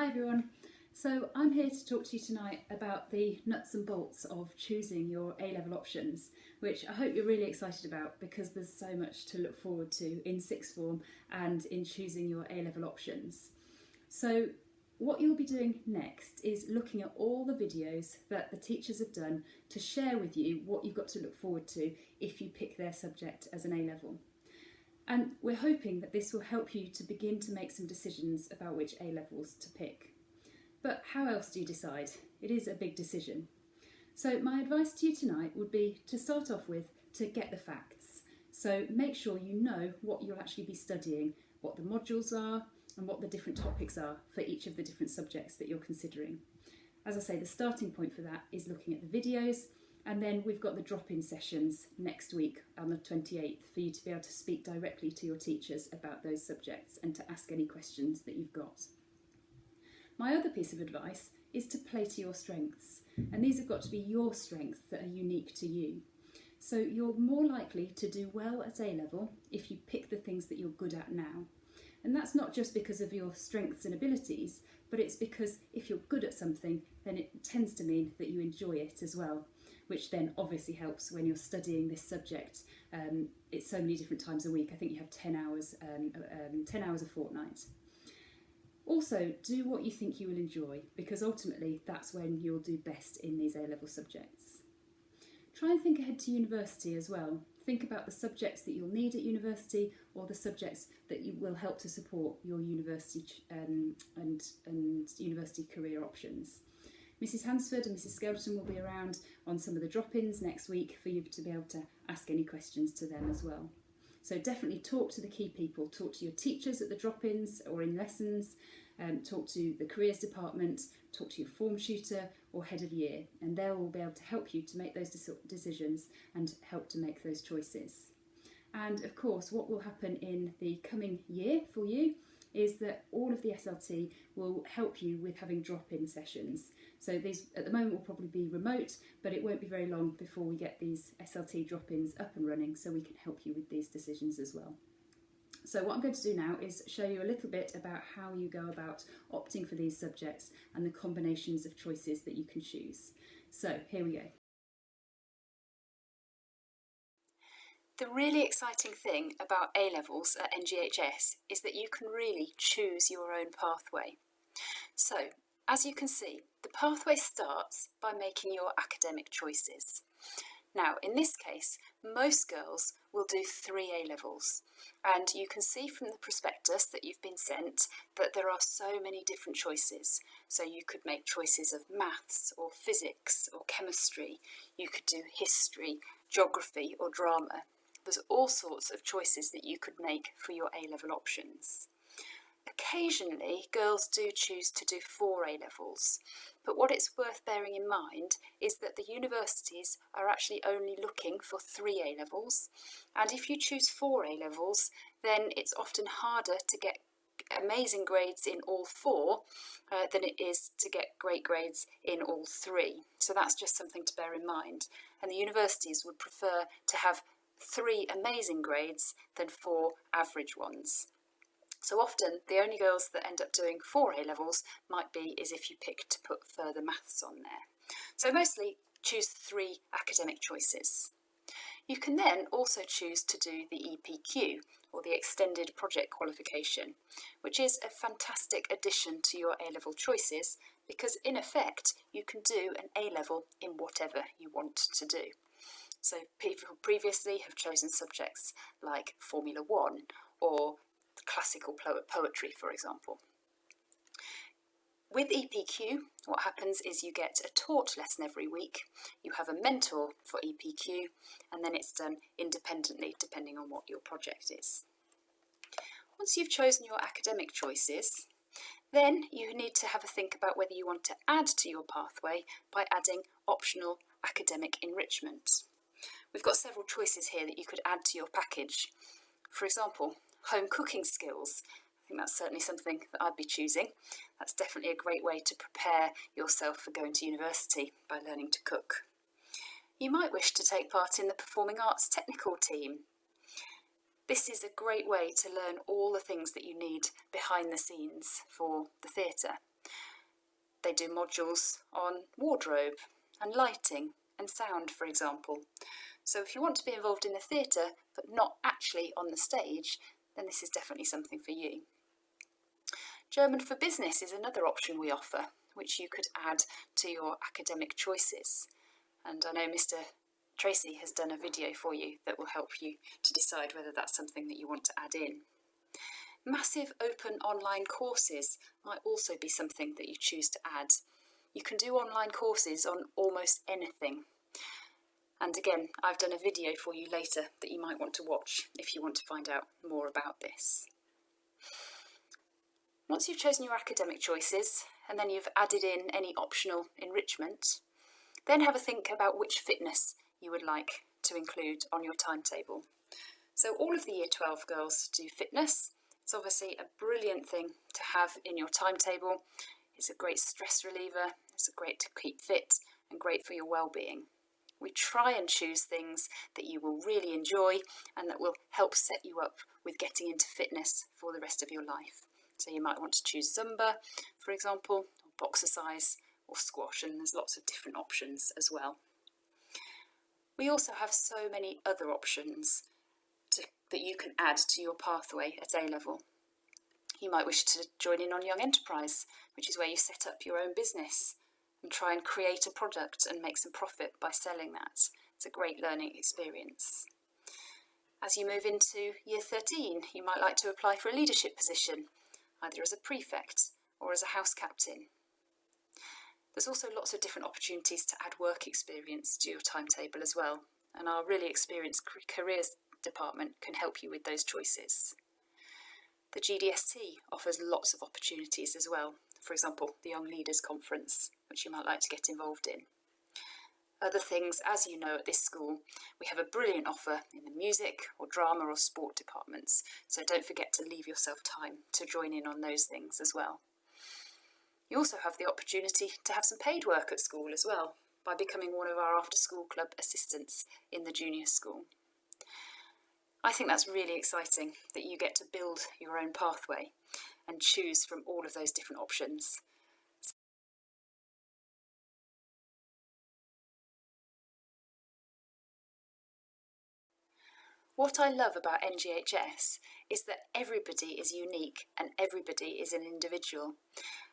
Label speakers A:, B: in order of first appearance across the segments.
A: everyone. So I'm here to talk to you tonight about the nuts and bolts of choosing your A-level options, which I hope you're really excited about because there's so much to look forward to in sixth form and in choosing your A-level options. So what you'll be doing next is looking at all the videos that the teachers have done to share with you what you've got to look forward to if you pick their subject as an A-level. And we're hoping that this will help you to begin to make some decisions about which A-levels to pick. But how else do you decide? It is a big decision. So my advice to you tonight would be to start off with to get the facts. So make sure you know what you'll actually be studying, what the modules are and what the different topics are for each of the different subjects that you're considering. As I say, the starting point for that is looking at the videos, and then we've got the drop-in sessions next week on the 28th for you to be able to speak directly to your teachers about those subjects and to ask any questions that you've got. My other piece of advice is to play to your strengths, and these have got to be your strengths that are unique to you. So you're more likely to do well at A-level if you pick the things that you're good at now. And that's not just because of your strengths and abilities, but it's because if you're good at something, then it tends to mean that you enjoy it as well, which then obviously helps when you're studying this subject. It's so many different times a week. I think you have 10 hours a fortnight. Also, do what you think you will enjoy, because ultimately that's when you'll do best in these A-level subjects. Try and think ahead to university as well. Think about the subjects that you'll need at university or the subjects that you will help to support your university and university career options. Mrs Hansford and Mrs Skelton will be around on some of the drop-ins next week for you to be able to ask any questions to them as well. So definitely talk to the key people, talk to your teachers at the drop-ins or in lessons, talk to the careers department, talk to your form tutor or head of year, and they'll all be able to help you to make those decisions and help to make those choices. And of course, what will happen in the coming year for you is that all of the SLT will help you with having drop-in sessions. So these at the moment will probably be remote, but it won't be very long before we get these SLT drop-ins up and running, so we can help you with these decisions as well. So what I'm going to do now is show you a little bit about how you go about opting for these subjects and the combinations of choices that you can choose. So here we go. The really exciting thing about A-levels at NGHS is that you can really choose your own pathway. So, as you can see, the pathway starts by making your academic choices. Now, in this case, most girls will do 3 A-levels, and you can see from the prospectus that you've been sent that there are so many different choices. So you could make choices of maths or physics or chemistry, you could do history, geography or drama. There's all sorts of choices that you could make for your A-level options. Occasionally, girls do choose to do 4 A-levels, but what it's worth bearing in mind is that the universities are actually only looking for 3 A-levels, and if you choose 4 A-levels, then it's often harder to get amazing grades in all 4 than it is to get great grades in all 3. So that's just something to bear in mind, and the universities would prefer to have 3 amazing grades than 4 average ones. So often the only girls that end up doing 4 A-levels might be as if you pick to put further maths on there. So mostly choose 3 academic choices. You can then also choose to do the EPQ, or the Extended Project Qualification, which is a fantastic addition to your A-level choices because in effect you can do an A-level in whatever you want to do. So people previously have chosen subjects like Formula 1 or classical poetry, for example. With EPQ, what happens is you get a taught lesson every week, you have a mentor for EPQ, and then it's done independently depending on what your project is. Once you've chosen your academic choices, then you need to have a think about whether you want to add to your pathway by adding optional academic enrichment. We've got several choices here that you could add to your package. For example, home cooking skills. I think that's certainly something that I'd be choosing. That's definitely a great way to prepare yourself for going to university by learning to cook. You might wish to take part in the Performing Arts Technical team. This is a great way to learn all the things that you need behind the scenes for the theatre. They do modules on wardrobe and lighting and sound, for example. So if you want to be involved in the theatre but not actually on the stage, then this is definitely something for you. German for Business is another option we offer, which you could add to your academic choices. And I know Mr. Tracy has done a video for you that will help you to decide whether that's something that you want to add in. Massive open online courses might also be something that you choose to add. You can do online courses on almost anything. And again, I've done a video for you later that you might want to watch if you want to find out more about this. Once you've chosen your academic choices and then you've added in any optional enrichment, then have a think about which fitness you would like to include on your timetable. So all of the Year 12 girls do fitness. It's obviously a brilliant thing to have in your timetable. It's a great stress reliever, it's great to keep fit and great for your well-being. We try and choose things that you will really enjoy and that will help set you up with getting into fitness for the rest of your life. So you might want to choose Zumba, for example, or boxercise or squash, and there's lots of different options as well. We also have so many other options that you can add to your pathway at A-level. You might wish to join in on Young Enterprise, which is where you set up your own business and try and create a product and make some profit by selling that. It's a great learning experience. As you move into Year 13, you might like to apply for a leadership position, either as a prefect or as a house captain. There's also lots of different opportunities to add work experience to your timetable as well, and our really experienced careers department can help you with those choices. The GDST offers lots of opportunities as well, for example, the Young Leaders Conference, which you might like to get involved in. Other things, as you know, at this school, we have a brilliant offer in the music or drama or sport departments, so don't forget to leave yourself time to join in on those things as well. You also have the opportunity to have some paid work at school as well, by becoming one of our after-school club assistants in the junior school. I think that's really exciting that you get to build your own pathway and choose from all of those different options. What I love about NGHS is that everybody is unique and everybody is an individual.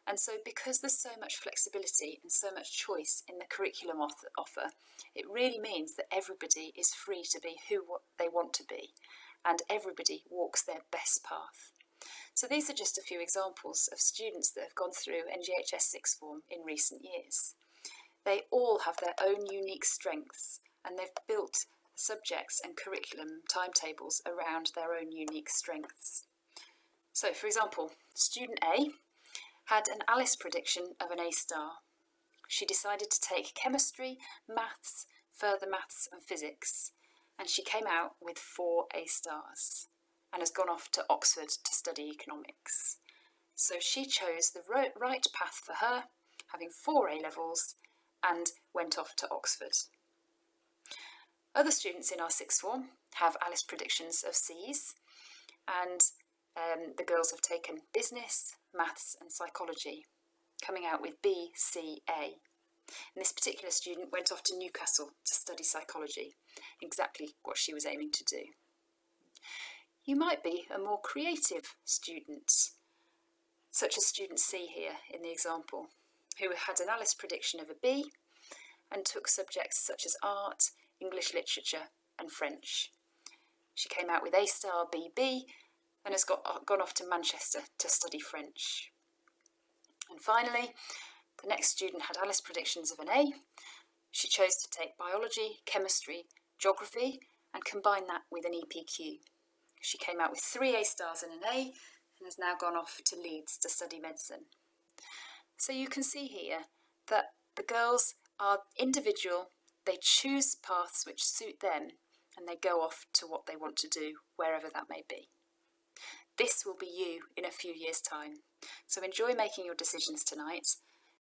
A: And so because there's so much flexibility and so much choice in the curriculum offer, it really means that everybody is free to be who they want to be, and everybody walks their best path. So these are just a few examples of students that have gone through NGHS sixth form in recent years. They all have their own unique strengths, and they've built subjects and curriculum timetables around their own unique strengths. So, for example, student A had an Alice prediction of an A star. She decided to take chemistry, maths, further maths and physics, and she came out with 4 A stars and has gone off to Oxford to study economics. So she chose the right path for her, having 4 A levels, and went off to Oxford. Other students in our sixth form have Alice predictions of C's, and the girls have taken business, maths and psychology, coming out with B, C, A. And this particular student went off to Newcastle to study psychology, exactly what she was aiming to do. You might be a more creative student, such as student C here in the example, who had an Alice prediction of a B and took subjects such as art, English literature and French. She came out with A star BB and has gone off to Manchester to study French. And finally, the next student had Alice predictions of an A. She chose to take biology, chemistry, geography and combine that with an EPQ. She came out with 3 A stars and an A and has now gone off to Leeds to study medicine. So you can see here that the girls are individual. They choose paths which suit them and they go off to what they want to do, wherever that may be. This will be you in a few years' time. So enjoy making your decisions tonight